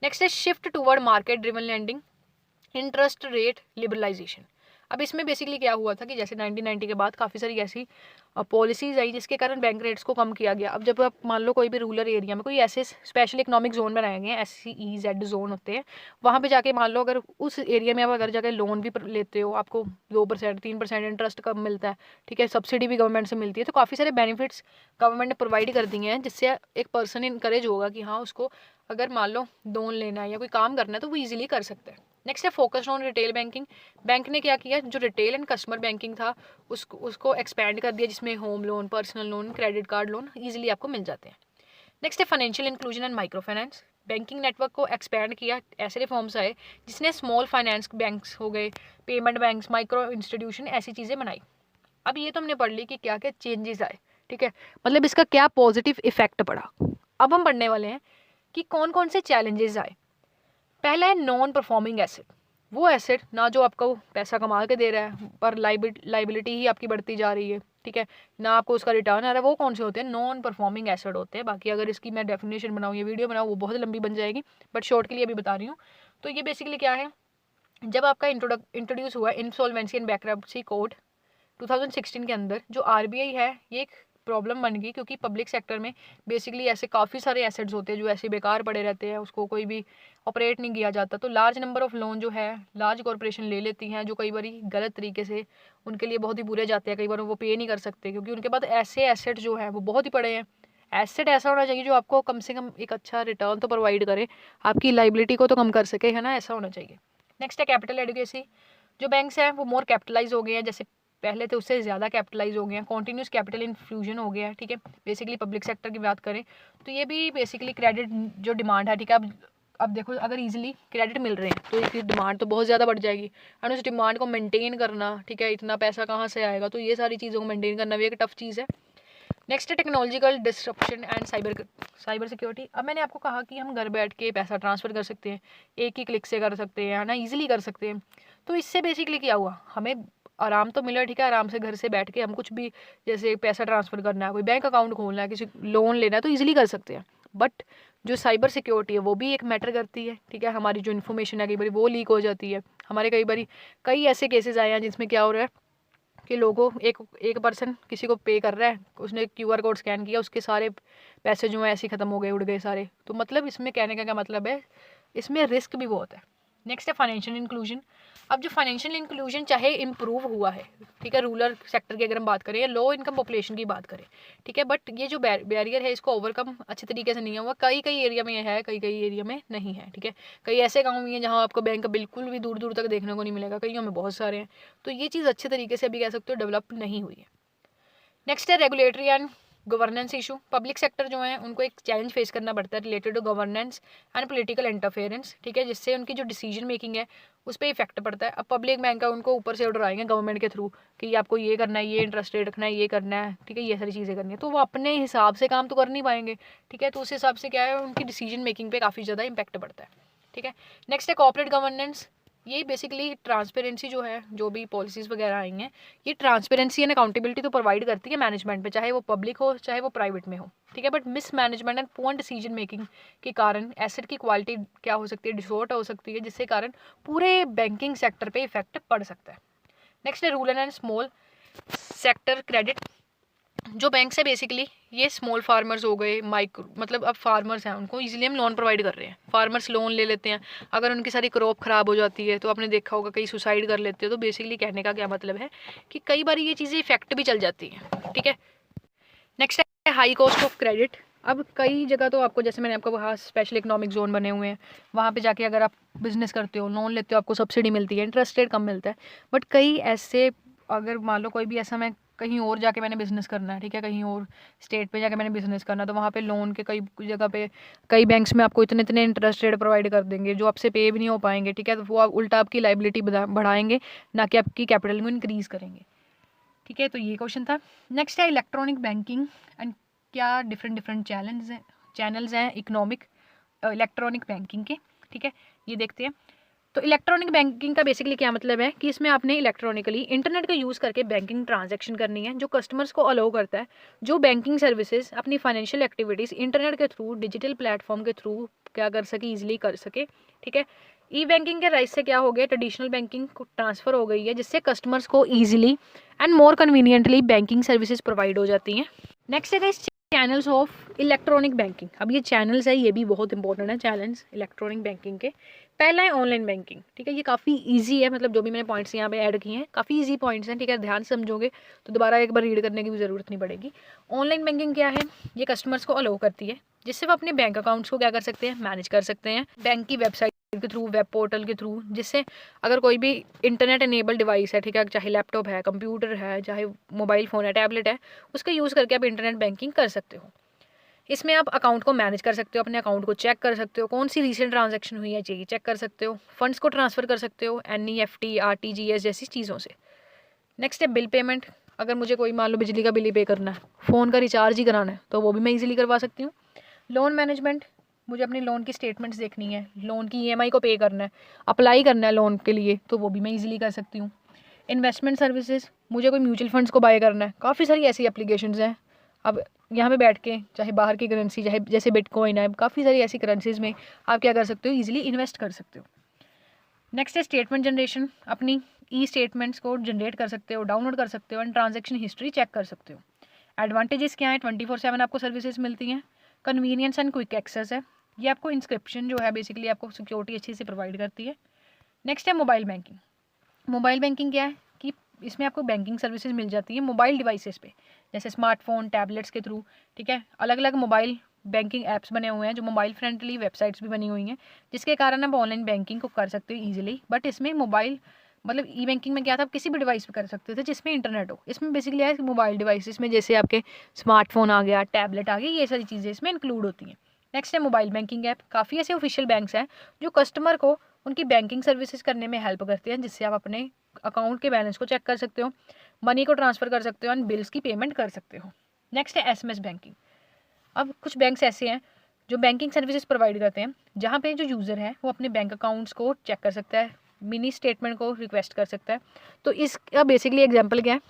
नेक्स्ट है shift toward market driven lending, interest rate liberalisation. अब इसमें बेसिकली क्या हुआ था कि जैसे 1990 के बाद काफ़ी सारी ऐसी पॉलिसीज आई जिसके कारण बैंक रेट्स को कम किया गया। अब जब आप मान लो कोई भी रूरल एरिया में कोई ऐसे स्पेशल इकोनॉमिक जोन बनाए गए हैं, SEZ जोन होते हैं, वहाँ पे जाके मान लो अगर उस एरिया में आप अगर जाके लोन भी लेते हो, आपको 2% 3% इंटरेस्ट कम मिलता है, ठीक है, सब्सिडी भी गवर्नमेंट से मिलती है, तो काफ़ी सारे बेनिफिट्स गवर्नमेंट ने प्रोवाइड कर दिए हैं जिससे एक पर्सन इनकरेज होगा कि हाँ उसको अगर मान लो लोन लेना है या कोई काम करना है तो वो ईजिली कर सकते हैं। नेक्स्ट है focused on retail banking. Bank ने क्या किया, जो रिटेल एंड कस्टमर बैंकिंग था उसको एक्सपैंड कर दिया, जिसमें home loan, personal loan, credit card loan easily आपको मिल जाते हैं। नेक्स्ट है financial inclusion and micro finance. Banking network को एक्सपैंड किया, ऐसे रिफॉर्म्स आए जिसने स्मॉल फाइनेंस बैंक्स हो गए, पेमेंट बैंक्स, माइक्रो इंस्टीट्यूशन, ऐसी चीज़ें बनाई। अब ये तो हमने पढ़ ली कि क्या क्या चेंजेस आए, ठीक है, मतलब इसका क्या पॉजिटिव इफेक्ट पड़ा। अब हम पढ़ने वाले हैं कि कौन कौन से चैलेंजेस आए। पहला है नॉन परफॉर्मिंग एसेट, वो एसेट ना जो आपको पैसा कमा के दे रहा है पर लाइबिलिटी ही आपकी बढ़ती जा रही है, ठीक है, ना आपको उसका रिटर्न आ रहा है, वो कौन से होते हैं, नॉन परफॉर्मिंग एसेट होते हैं। बाकी अगर इसकी मैं डेफिनेशन बनाऊँ या वीडियो बनाऊँ वो बहुत लंबी बन जाएगी, बट शॉर्ट के लिए अभी बता रही हूँ। तो ये बेसिकली क्या है, जब आपका इंट्रोड्यूस हुआ इंसॉल्वेंसी एंड बैंक्रप्सी कोड 2016 के अंदर, जो RBI है ये एक प्रॉब्लम बन गई क्योंकि पब्लिक सेक्टर में बेसिकली ऐसे काफ़ी सारे एसेट्स होते हैं जो ऐसे बेकार पड़े रहते हैं, उसको कोई भी ऑपरेट नहीं किया जाता, तो लार्ज नंबर ऑफ लोन जो है लार्ज कॉरपोरेशन ले लेती हैं, जो कई बार गलत तरीके से उनके लिए बहुत ही बुरे जाते हैं, कई बार वो पे नहीं कर सकते क्योंकि उनके पास ऐसे एसेट जो है वो बहुत ही पड़े हैं। एसेट ऐसा होना चाहिए जो आपको कम से कम एक अच्छा रिटर्न तो प्रोवाइड करे, आपकी लाइबिलिटी को तो कम कर सके, है ना, ऐसा होना चाहिए। नेक्स्ट है कैपिटल एडिक्वेसी। जो बैंक्स हैं वो मोर कैपिटलाइज हो गए हैं, जैसे पहले तो उससे ज़्यादा कैपिटलाइज हो गए हैं, कॉन्टीन्यूस कैपिटल इन्फ्यूजन हो गया है, ठीक है। बेसिकली पब्लिक सेक्टर की बात करें तो ये भी बेसिकली क्रेडिट जो डिमांड है, ठीक है, अब देखो अगर इजीली क्रेडिट मिल रहे हैं तो इसकी डिमांड तो बहुत ज़्यादा बढ़ जाएगी, एंड उस डिमांड को मेंटेन करना, ठीक है, इतना पैसा कहाँ से आएगा, तो ये सारी चीज़ों को मेंटेन करना भी एक टफ चीज़ है। नेक्स्ट है technological disruption and cyber security. अब मैंने आपको कहा कि हम घर बैठ के पैसा ट्रांसफ़र कर सकते हैं, एक ही क्लिक से कर सकते हैं, है ना, ईजिली कर सकते हैं। तो इससे बेसिकली क्या हुआ, हमें आराम तो मिला, ठीक है, आराम से घर से बैठ के हम कुछ भी जैसे पैसा ट्रांसफ़र करना है, कोई बैंक अकाउंट खोलना है, किसी लोन लेना है तो ईजिली कर सकते हैं। बट जो साइबर सिक्योरिटी है वो भी एक मैटर करती है, ठीक है, हमारी जो इन्फॉर्मेशन है कई बार वो लीक हो जाती है। हमारे कई ऐसे केसेस आए हैं जिसमें क्या हो रहा है कि लोगों एक एक पर्सन किसी को पे कर रहा है, उसने QR कोड स्कैन किया, उसके सारे पैसे जो हैं ऐसे ही ख़त्म हो गए, उड़ गए सारे। तो मतलब इसमें कहने का क्या मतलब है, इसमें रिस्क भी बहुत है। नेक्स्ट है फाइनेंशियल इंक्लूजन। अब जो फाइनेंशियल इंक्लूजन चाहे इम्प्रूव हुआ है, ठीक है, रूरल सेक्टर की अगर हम बात करें या लो इनकम पॉपुलेशन की बात करें, ठीक है, बट ये जो बैरियर है इसको ओवरकम अच्छे तरीके से नहीं हुआ। कई कई एरिया में है, कई कई एरिया में नहीं है, ठीक है। कई ऐसे गाँव भी हैं जहाँ आपको बैंक बिल्कुल भी दूर दूर तक देखने को नहीं मिलेगा, कईयों में बहुत सारे हैं। तो ये चीज़ अच्छे तरीके से अभी कह सकते हो डेवलप नहीं हुई है। नेक्स्ट है regulatory and governance issue. Public sector जो है उनको एक चैलेंज फेस करना पड़ता है related to governance and political interference, ठीक है, जिससे उनकी जो डिसीजन मेकिंग है उस पर इफेक्ट पड़ता है। अब पब्लिक बैंक का उनको ऊपर से ऑर्डर आएंगे गवर्नमेंट के थ्रू कि आपको ये करना है, ये इंटरेस्ट रेट रखना है, ये करना है, ठीक है, ये सारी चीज़ें करनी है, तो वो अपने हिसाब से काम तो कर नहीं पाएंगे, ठीक है, तो उस हिसाब से क्या है उनकी डिसीजन मेकिंग पे काफ़ी ज़्यादा इम्पैक्ट पड़ता है, ठीक है। नेक्स्ट है कॉर्पोरेट गवर्नेंस। ये बेसिकली ट्रांसपेरेंसी जो है, जो भी पॉलिसीज़ वगैरह आई हैं, ये ट्रांसपेरेंसी एंड अकाउंटेबिलिटी तो प्रोवाइड करती है मैनेजमेंट पे, चाहे वो पब्लिक हो चाहे वो प्राइवेट में हो, ठीक है, but miss management and poor decision making के कारण एसेट की क्वालिटी क्या हो सकती है, डिसऑर्डर हो सकती है, जिससे कारण पूरे बैंकिंग सेक्टर पे इफेक्ट पड़ सकता है। नेक्स्ट है rural and small sector credit. जो बैंक है बेसिकली ये स्मॉल फार्मर्स हो गए, माइक्रो मतलब अब फार्मर्स हैं उनको इजीली हम लोन प्रोवाइड कर रहे हैं, फार्मर्स लोन ले लेते हैं। अगर उनकी सारी क्रॉप ख़राब हो जाती है तो आपने देखा होगा कई सुसाइड कर लेते हैं। तो बेसिकली कहने का क्या मतलब है कि कई बार ये चीज़ें इफेक्ट भी चल जाती हैं, ठीक है। नेक्स्ट है हाई कॉस्ट ऑफ क्रेडिट। अब कई जगह तो आपको, जैसे मैंने आपको वहाँ स्पेशल इकोनॉमिक जोन बने हुए हैं, वहाँ पे जाके अगर आप बिजनेस करते हो, लोन लेते हो, आपको सब्सिडी मिलती है, इंटरेस्ट रेट कम मिलता है। बट कई ऐसे, अगर मान लो कोई भी ऐसा, मैं कहीं और जाके मैंने बिज़नेस करना है, ठीक है, कहीं और स्टेट पे जाके मैंने बिज़नेस करना है, तो वहाँ पे लोन के कई जगह पे कई बैंक्स में आपको इतने इतने इंटरेस्ट रेट प्रोवाइड कर देंगे जो आपसे पे भी नहीं हो पाएंगे, ठीक है, तो वो आप उल्टा आपकी लाइबिलिटी बढ़ाएंगे, ना कि आपकी कैपिटल को इंक्रीज़ करेंगे, ठीक है। तो ये क्वेश्चन था। नेक्स्ट है इलेक्ट्रॉनिक बैंकिंग एंड क्या डिफरेंट चैनल्स हैं इकोनॉमिक इलेक्ट्रॉनिक बैंकिंग के, ठीक है, ये देखते हैं। तो इलेक्ट्रॉनिक बैंकिंग का बेसिकली क्या मतलब है कि इसमें आपने इलेक्ट्रॉनिकली इंटरनेट का यूज़ करके बैंकिंग ट्रांजैक्शन करनी है, जो कस्टमर्स को अलाउ करता है जो बैंकिंग सर्विसेज अपनी फाइनेंशियल एक्टिविटीज़ इंटरनेट के थ्रू, डिजिटल प्लेटफॉर्म के थ्रू क्या कर सके, ईजिली कर सके। ठीक है, ई बैंकिंग के राइज से क्या हो गया, ट्रेडिशनल बैंकिंग को ट्रांसफ़र हो गई है, जिससे कस्टमर्स को easily and more conveniently banking services provide हो जाती हैं। नेक्स्ट है चैनल्स ऑफ इलेक्ट्रॉनिक बैंकिंग। अब ये चैनल्स है, ये भी बहुत इंपॉर्टेंट है चैनल्स इलेक्ट्रॉनिक बैंकिंग के। पहला है ऑनलाइन बैंकिंग। ठीक है, ये काफ़ी इजी है, मतलब जो भी मैंने पॉइंट्स यहाँ पे ऐड किए हैं काफ़ी इजी पॉइंट्स हैं। ठीक है, ध्यान से समझोगे तो दोबारा एक बार रीड करने की भी ज़रूरत नहीं पड़ेगी। ऑनलाइन बैंकिंग क्या है, ये कस्टमर्स को अलाउ करती है जिससे वो अपने बैंक अकाउंट्स को क्या कर सकते हैं, मैनेज कर सकते हैं बैंक की वेबसाइट के थ्रू, वेब पोर्टल के थ्रू, जिससे अगर कोई भी इंटरनेट एनेबल डिवाइस है, ठीक है, चाहे लैपटॉप है, कंप्यूटर है, चाहे मोबाइल फ़ोन है, टैबलेट है, उसका यूज़ करके आप इंटरनेट बैंकिंग कर सकते हो। इसमें आप अकाउंट को मैनेज कर सकते हो, अपने अकाउंट को चेक कर सकते हो, कौन सी रीसेंट ट्रांजैक्शन हुई है ये चेक कर सकते हो, फंड्स को ट्रांसफ़र कर सकते हो NEFT, RTGS जैसी चीज़ों से। नेक्स्ट है बिल पेमेंट। अगर मुझे कोई मान लो बिजली का बिल ही पे करना है, फ़ोन का रिचार्ज ही कराना है, तो वो भी मैं ईजिली करवा सकती हूँ। लोन मैनेजमेंट, मुझे अपनी लोन की स्टेटमेंट्स देखनी है, लोन की EMI को पे करना है, अप्लाई करना है लोन के लिए, तो वो भी मैं ईजिली कर सकती हूँ। इन्वेस्टमेंट सर्विसेज, मुझे कोई म्यूचुअल फंड्स को बाय करना है, काफ़ी सारी ऐसी एप्लीकेशंस हैं। अब यहाँ पे बैठ के चाहे बाहर की करेंसी, चाहे जैसे बिटकॉइन है, काफ़ी सारी ऐसी करेंसीज में आप क्या कर सकते हो, ईजिली इन्वेस्ट कर सकते हो। नेक्स्ट है स्टेटमेंट जनरेशन। अपनी ई स्टेटमेंट्स को जनरेट कर सकते हो, डाउनलोड कर सकते हो एंड ट्रांजेक्शन हिस्ट्री चेक कर सकते हो। एडवांटेजेस क्या है, 24/7 आपको सर्विसेज मिलती हैं, कन्वीनियंस एंड क्विक एक्सेस है, ये आपको इंस्क्रिप्शन जो है बेसिकली आपको सिक्योरिटी अच्छी से प्रोवाइड करती है। नेक्स्ट है मोबाइल बैंकिंग। मोबाइल बैंकिंग क्या है कि इसमें आपको बैंकिंग सर्विसेज मिल जाती है मोबाइल डिवाइसेस पे, जैसे स्मार्टफोन, टैबलेट्स के थ्रू। ठीक है, अलग अलग मोबाइल बैंकिंग ऐप्स बने हुए हैं, जो मोबाइल फ्रेंडली वेबसाइट्स भी बनी हुई हैं, जिसके कारण आप ऑनलाइन बैंकिंग को कर सकते हो ईजिली। बट इसमें मोबाइल मतलब ई बैंकिंग में क्या था, आप किसी भी डिवाइस पे कर सकते थे जिसमें इंटरनेट हो। इसमें बेसिकली है मोबाइल डिवाइसेस में, जैसे आपके स्मार्टफोन आ गया, टैबलेट आ गया, ये सारी चीज़ें इसमें इंक्लूड होती हैं। नेक्स्ट है मोबाइल बैंकिंग ऐप। काफ़ी ऐसे ऑफिशियल बैंक्स हैं जो कस्टमर को उनकी बैंकिंग सर्विसेज करने में हेल्प करते हैं, जिससे आप अपने अकाउंट के बैलेंस को चेक कर सकते हो, मनी को ट्रांसफ़र कर सकते हो एंड बिल्स की पेमेंट कर सकते हो। नेक्स्ट है SMS बैंकिंग। अब कुछ बैंक्स ऐसे हैं जो बैंकिंग सर्विसेज प्रोवाइड करते हैं, जहाँ पे जो यूज़र है वो अपने बैंक अकाउंट्स को चेक कर सकता है, मिनी स्टेटमेंट को रिक्वेस्ट कर सकता है। तो इसका बेसिकली एग्जांपल क्या है,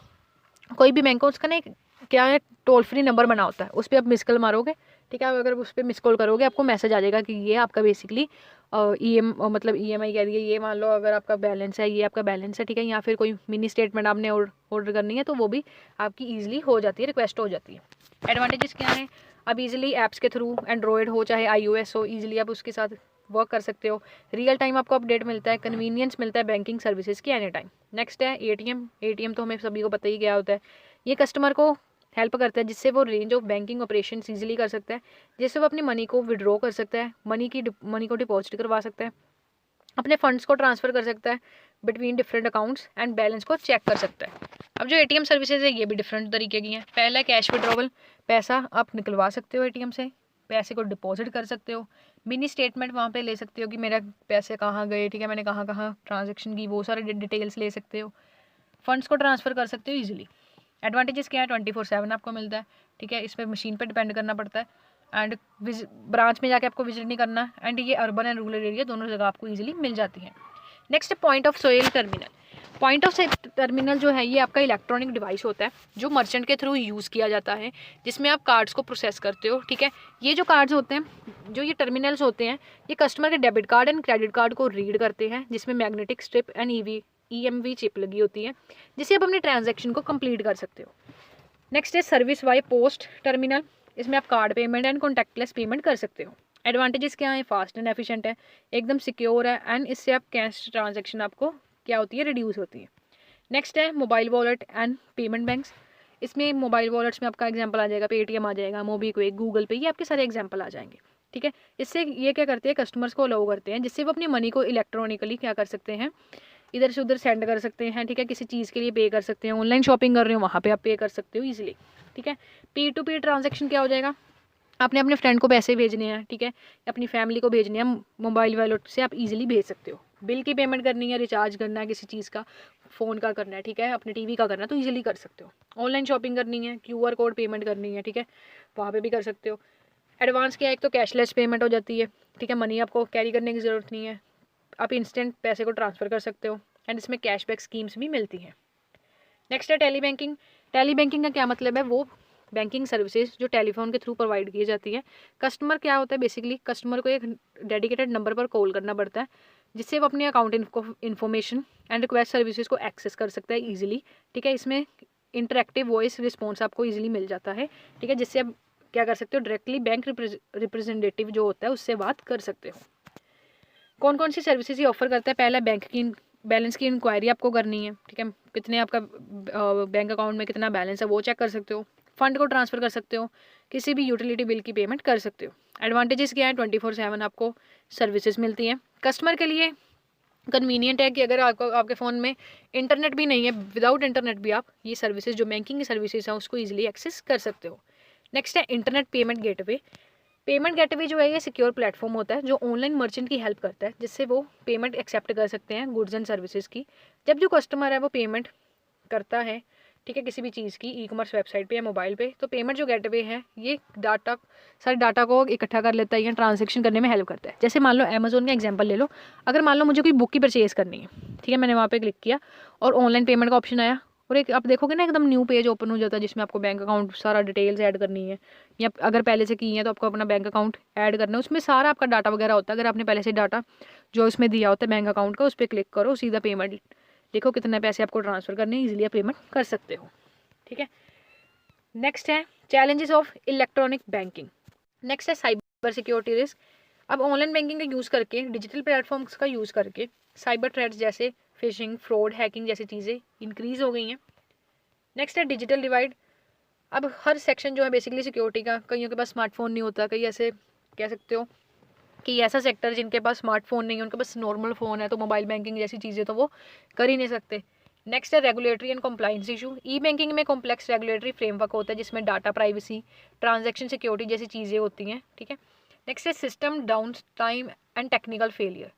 कोई भी बैंक हो उसका ना एक क्या है, टोल फ्री नंबर बना होता है, उस पर आप मिस कॉल मारोगे। ठीक है, अगर उस पर मिस कॉल करोगे आपको मैसेज आ जाएगा कि ये आपका बेसिकली मतलब EMI कह दिए, ये मान लो अगर आपका बैलेंस है, ये आपका बैलेंस है। ठीक है, या फिर कोई मिनी स्टेटमेंट आपने ऑर्डर करनी है, तो वो भी आपकी ईजिली हो जाती है, रिक्वेस्ट हो जाती है। एडवांटेजेस क्या है, अब ईजिली ऐप्स के थ्रू, एंड्रॉयड हो चाहे iOS हो, ईजिली आप उसके साथ वर्क कर सकते हो। रियल टाइम आपको अपडेट मिलता है, कन्वीनियंस मिलता है बैंकिंग सर्विसेज की एनी टाइम। नेक्स्ट है ATM तो हमें सभी को पता ही क्या होता है। ये कस्टमर को हेल्प करता है, जिससे वो range of banking operation easily कर सकता है, जिससे वो अपनी मनी को विड्रॉ कर सकता है, मनी को डिपॉजिट करवा सकता है, अपने फंड्स को ट्रांसफ़र कर सकता है between different accounts and balance को चेक कर सकता है। अब जो ATM सर्विसेज है ये भी डिफरेंट तरीके की हैं। पहला कैश विड्रॉवल, पैसा आप निकलवा सकते हो ATM से, पैसे को डिपॉजिट कर सकते हो, मिनी स्टेटमेंट वहाँ पे ले सकते हो कि मेरा पैसे कहाँ गए, ठीक है, मैंने कहाँ कहाँ ट्रांजेक्शन की, वो सारे डिटेल्स ले सकते हो, फंड्स को ट्रांसफ़र कर सकते हो ईजिली। एडवांटेजेस क्या है, 24/7 आपको मिलता है। ठीक है, इसमें मशीन पे डिपेंड करना पड़ता है एंड ब्रांच में जाके आपको विजिट नहीं करना, एंड ये अर्बन एंड रूरल एरिया दोनों जगह आपको ईजिली मिल जाती है। Next point of sale terminal. Point of sale terminal जो है ये आपका इलेक्ट्रॉनिक डिवाइस होता है जो मर्चेंट के थ्रू यूज़ किया जाता है, जिसमें आप कार्ड्स को प्रोसेस करते हो। ठीक है, ये जो कार्ड्स होते हैं, जो ये टर्मिनल्स होते हैं, ये कस्टमर के debit card and credit card को रीड करते हैं, जिसमें magnetic strip and EMV chip लगी होती है, जिससे आप अपने ट्रांजैक्शन को कंप्लीट कर सकते हो। नेक्स्ट है सर्विस बाय पोस्ट टर्मिनल। इसमें आप card payment and contactless payment कर सकते हो। एडवांटेजेस क्या है, फास्ट एंड एफिशिएंट है, एकदम सिक्योर है एंड इससे आप कैश ट्रांजैक्शन आपको क्या होती है, रिड्यूस होती है। नेक्स्ट है mobile wallet and payment banks. इसमें मोबाइल वॉलेट्स में आपका एग्जांपल आ जाएगा, पेटीएम आ जाएगा, मोबीक्विक, गूगल पे, ये आपके सारे एग्जांपल आ जाएंगे। ठीक है, इससे ये क्या करते हैं, कस्टमर्स को अलाउ करते हैं, जिससे वो अपनी मनी को इलेक्ट्रॉनिकली क्या कर सकते हैं, इधर से उधर सेंड कर सकते हैं। ठीक है, किसी चीज़ के लिए पे कर सकते हैं, ऑनलाइन शॉपिंग कर रहे हो वहाँ पे आप पे कर सकते हो ईजिली। ठीक है, P2P ट्रांजैक्शन क्या हो जाएगा, आपने अपने फ्रेंड को पैसे भेजने हैं, ठीक है, अपनी फैमिली को भेजने हैं, मोबाइल वॉलेट से आप इजीली भेज सकते हो। बिल की पेमेंट करनी है, रिचार्ज करना है किसी चीज़ का, फ़ोन का करना है, ठीक है, अपने टीवी का करना है, तो इजीली कर सकते हो। ऑनलाइन शॉपिंग करनी है, QR कोड पेमेंट करनी है, ठीक है, वहाँ पे भी कर सकते हो। एडवांस क्या है, एक तो कैशलेस पेमेंट हो जाती है, ठीक है, मनी आपको कैरी करने की ज़रूरत नहीं है, आप इंस्टेंट पैसे को ट्रांसफ़र कर सकते हो एंड इसमें कैशबैक स्कीम्स भी मिलती हैं। नेक्स्ट है टेली बैंकिंग। टेली बैंकिंग का क्या मतलब है, वो बैंकिंग सर्विसेज जो टेलीफोन के थ्रू प्रोवाइड की जाती है। कस्टमर क्या होता है, बेसिकली कस्टमर को एक डेडिकेटेड नंबर पर कॉल करना पड़ता है जिससे वो अपने account information and request services को एक्सेस कर सकता है ईजिली। ठीक है, इसमें इंटरेक्टिव वॉइस रिस्पॉन्स आपको ईजिली मिल जाता है। ठीक है, जिससे आप क्या कर सकते हो, डायरेक्टली बैंक रिप्रेजेंटेटिव जो होता है उससे बात कर सकते हो। कौन कौन सी सर्विसेज ये ऑफर करता है, पहला बैंक की बैलेंस की इंक्वायरी आपको करनी है। ठीक है, कितने आपका बैंक अकाउंट में कितना बैलेंस है वो चेक कर सकते हो। फंड को ट्रांसफ़र कर सकते हो, किसी भी यूटिलिटी बिल की पेमेंट कर सकते हो। एडवांटेजेस क्या है, 24/7 आपको सर्विसेज मिलती हैं। कस्टमर के लिए कन्वीनियंट है कि अगर आपको आपके फ़ोन में इंटरनेट भी नहीं है, विदाउट इंटरनेट भी आप ये सर्विसेज जो बैंकिंग की सर्विसेज हैं उसको ईजिली एक्सेस कर सकते हो। नेक्स्ट है internet payment gateway. Payment gateway जो है ये सिक्योर प्लेटफॉर्म होता है जो ऑनलाइन मर्चेंट की हेल्प करता है, जिससे वो पेमेंट एक्सेप्ट कर सकते हैं गुड्स एंड सर्विसेज की। जब जो कस्टमर है वो पेमेंट करता है, ठीक है, किसी भी चीज़ की ई कॉमर्स वेबसाइट पे या मोबाइल पे, तो पेमेंट जो गेटवे है ये सारे डाटा को इकट्ठा कर लेता है या ट्रांजेक्शन करने में हेल्प करता है। जैसे मान लो अमेजोन का एग्जांपल ले लो, अगर मान लो मुझे कोई बुक की परचेज़ करनी है, ठीक है, मैंने वहाँ पे क्लिक किया और ऑनलाइन पेमेंट का ऑप्शन आया और एक आप देखोगे ना एकदम न्यू पेज ओपन हो जाता है जिसमें आपको बैंक अकाउंट सारा डिटेल्स ऐड करनी है, या अगर पहले से की है तो आपको अपना बैंक अकाउंट ऐड करना है, उसमें सारा आपका डाटा वगैरह होता है। अगर आपने पहले से डाटा जो उसमें दिया होता है बैंक अकाउंट का, उस पर क्लिक करो, सीधा पेमेंट देखो कितने पैसे आपको ट्रांसफ़र करने हैं, ईजिली आप पेमेंट कर सकते हो। ठीक है, नेक्स्ट है challenges of electronic banking. Next है साइबर सिक्योरिटी रिस्क। अब ऑनलाइन बैंकिंग का यूज़ करके, डिजिटल प्लेटफॉर्म्स का यूज़ करके साइबर थ्रेट्स जैसे फिशिंग, फ्रॉड, हैकिंग जैसी चीज़ें इंक्रीज़ हो गई हैं। नेक्स्ट है डिजिटल डिवाइड। अब हर सेक्शन जो है बेसिकली सिक्योरिटी का, कईयों के पास स्मार्टफोन नहीं होता, कई ऐसे कह सकते हो कि ऐसा सेक्टर जिनके पास स्मार्टफोन नहीं है, उनके पास नॉर्मल फ़ोन है, तो मोबाइल बैंकिंग जैसी चीज़ें तो वो कर ही नहीं सकते। नेक्स्ट है regulatory and compliance issue. E banking में कॉम्प्लेक्स रेगुलेटरी फ्रेमवर्क होता है जिसमें डाटा प्राइवेसी, ट्रांजैक्शन सिक्योरिटी जैसी चीज़ें होती हैं। ठीक है, नेक्स्ट है system down time and technical failure.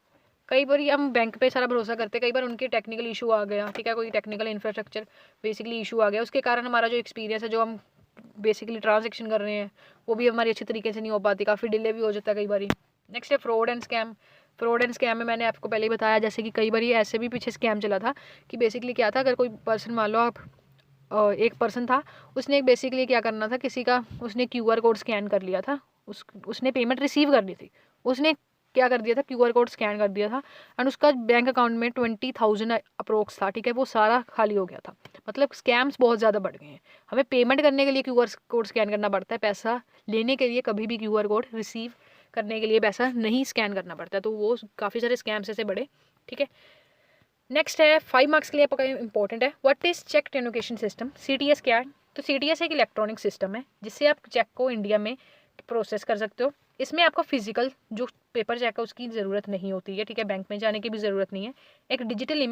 कई बार हम बैंक पे सारा भरोसा करते हैं, कई बार उनके टेक्निकल इशू आ गया, ठीक है, कोई टेक्निकल इंफ्रास्ट्रक्चर बेसिकली इशू आ गया, उसके कारण हमारा जो एक्सपीरियंस है, जो हम बेसिकली ट्रांजैक्शन कर रहे हैं, वो भी हमारी अच्छी तरीके से नहीं हो पाती, काफ़ी डिले भी हो जाता है कई बार। नेक्स्ट है fraud and scam. Fraud and scam में मैंने आपको पहले ही बताया, जैसे कि कई बार ये ऐसे भी पीछे स्कैम चला था कि बेसिकली क्या था, अगर कोई पर्सन, मान लो आप एक पर्सन था, उसने बेसिकली क्या करना था, किसी का उसने QR कोड स्कैन कर लिया था, उसने पेमेंट रिसीव करनी थी, उसने क्या कर दिया था, QR कोड स्कैन कर दिया था एंड उसका बैंक अकाउंट में 20,000 अप्रोक्स था। ठीक है, वो सारा खाली हो गया था। मतलब स्कैम्स बहुत ज़्यादा बढ़ गए हैं। हमें पेमेंट करने के लिए QR कोड स्कैन करना पड़ता है, पैसा लेने के लिए कभी भी QR कोड रिसीव करने के लिए पैसा नहीं स्कैन करना पड़ता है, तो वो काफ़ी सारे स्कैम्स ऐसे बढ़े। ठीक है, नेक्स्ट है 5 मार्क्स के लिए आपका इंपॉर्टेंट है, what is cheque truncation system. CTS क्या है, तो CTS एक इलेक्ट्रॉनिक सिस्टम है जिससे आप चेक को इंडिया में प्रोसेस कर सकते हो। इसमें आपको फिजिकल जो पेपर चेक है उसकी ज़रूरत नहीं होती है। ठीक है, बैंक में जाने की भी ज़रूरत नहीं है। एक डिजिटल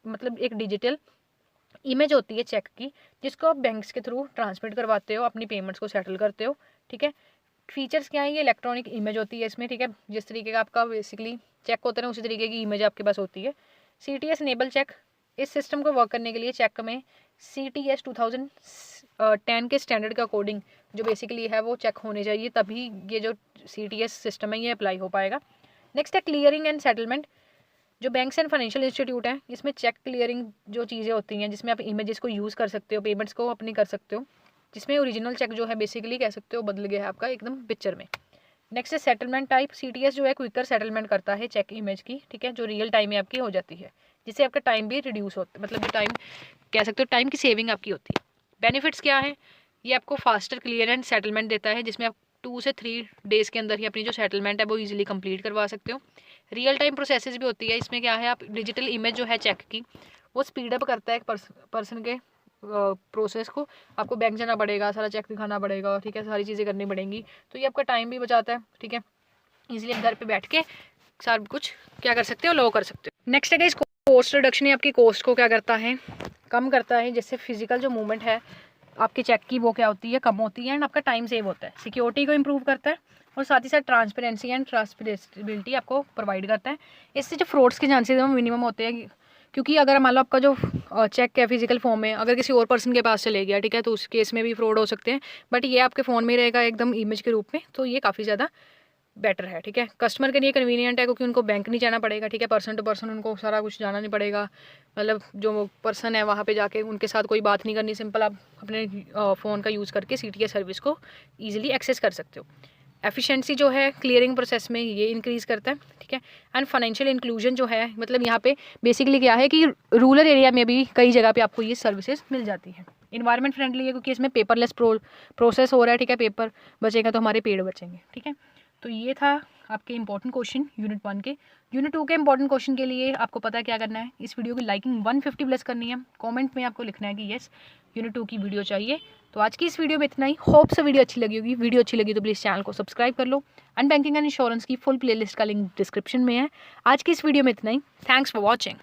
मतलब एक डिजिटल इमेज होती है चेक की, जिसको आप बैंक्स के थ्रू ट्रांसमिट करवाते हो, अपनी पेमेंट्स को सेटल करते हो। ठीक है, फीचर्स क्या है, ये इलेक्ट्रॉनिक इमेज होती है इसमें। ठीक है, जिस तरीके का आपका बेसिकली चेक होता है ना, उसी तरीके की इमेज आपके पास होती है। CTS इनेबल चेक, इस सिस्टम को वर्क करने के लिए चेक में CTS 2010 के स्टैंडर्ड के अकॉर्डिंग जो बेसिकली है वो चेक होने चाहिए, तभी ये जो CTS सिस्टम है ये अप्लाई हो पाएगा। नेक्स्ट है क्लियरिंग एंड सेटलमेंट। जो बैंक्स एंड फाइनेंशियल इंस्टीट्यूट हैं, इसमें चेक क्लियरिंग जो चीज़ें होती हैं, जिसमें आप इमेजेस को यूज़ कर सकते हो, पेमेंट्स को अपनी कर सकते हो, जिसमें ओरिजिनल चेक जो है बेसिकली कह सकते हो बदल गया है आपका एकदम पिक्चर में। नेक्स्ट है सेटलमेंट टाइप। CTS जो है क्विकर सेटलमेंट करता है चेक इमेज की, ठीक है, जो रियल टाइम में आपकी हो जाती है, जिससे आपका टाइम भी रिड्यूस होता है, मतलब जो टाइम कह सकते हो टाइम की सेविंग आपकी होती है। बेनिफिट्स क्या है, ये आपको फास्टर क्लियर एंड सेटलमेंट देता है, जिसमें आप 2 से 3 डेज़ के अंदर ही अपनी जो सेटलमेंट है वो ईजिली कंप्लीट करवा सकते हो। रियल टाइम प्रोसेसेस भी होती है, इसमें क्या है, आप डिजिटल इमेज जो है चेक की वो स्पीड अप करता है एक पर्सन के प्रोसेस को। आपको बैंक जाना पड़ेगा, सारा चेक दिखाना पड़ेगा, ठीक है, सारी चीज़ें करनी पड़ेंगी, तो ये आपका टाइम भी बचाता है। ठीक है, ईजिली घर पे बैठ के सारा कुछ क्या कर सकते हो, लो कर सकते हो। नेक्स्ट है इसको कॉस्ट रिडक्शन, है आपकी कॉस्ट को क्या करता है, कम करता है, जिससे फिजिकल जो मूवमेंट है आपकी चेक की वो क्या होती है, कम होती है, एंड आपका टाइम सेव होता है। सिक्योरिटी को इम्प्रूव करता है और साथ ही साथ ट्रांसपेरेंसी एंड ट्रांसपेरेबिलिटी आपको प्रोवाइड करता है। इससे जो फ्रॉड्स के चांसेस हैं मिनिमम होते हैं, क्योंकि अगर मान लो आपका जो चेक है फिजिकल फॉर्म में अगर किसी और पर्सन के पास चले गया, ठीक है, तो उस केस में भी फ्रॉड हो सकते हैं, बट ये आपके फ़ोन में रहेगा एकदम इमेज के रूप में, तो ये काफ़ी ज़्यादा बेटर है, ठीक है। कस्टमर के लिए कन्वीनियंट है क्योंकि उनको बैंक नहीं जाना पड़ेगा, ठीक है। पर्सन टू पर्सन उनको सारा कुछ जाना नहीं पड़ेगा, मतलब जो पर्सन है वहाँ पे जाके उनके साथ कोई बात नहीं करनी, सिंपल आप अपने फ़ोन का यूज़ करके CTS सर्विस को ईजिली एक्सेस कर सकते हो। एफिशिएंसी जो है क्लियरिंग प्रोसेस में ये इंक्रीज़ करता है, ठीक है। एंड फाइनेंशियल इंक्लूजन जो है, मतलब यहाँ पे बेसिकली क्या है कि रूरल एरिया में भी कई जगह पे आपको ये सर्विसेज मिल जाती है। इन्वायरमेंट फ्रेंडली है क्योंकि इसमें पेपरलेस प्रोसेस हो रहा है, ठीक है। पेपर बचेगा तो हमारे पेड़ बचेंगे, ठीक है। तो ये था आपके इंपॉर्टेंट क्वेश्चन यूनिट 1 के। यूनिट 2 के इंपॉर्टेंट क्वेश्चन के लिए आपको पता है क्या करना है, इस वीडियो की लाइकिंग 150 प्लस करनी है। कमेंट में आपको लिखना है कि यस यूनिट 2 की वीडियो चाहिए। तो आज की इस वीडियो में इतना ही। होप से वीडियो अच्छी लगी होगी। वीडियो अच्छी लगी तो प्लीज़ चैनल को सब्सक्राइब कर लो। एंड बैंकिंग एंड इंश्योरेंस की फुल प्लेलिस्ट का लिंक डिस्क्रिप्शन में है। आज की इस वीडियो में इतना ही। Thanks for watching.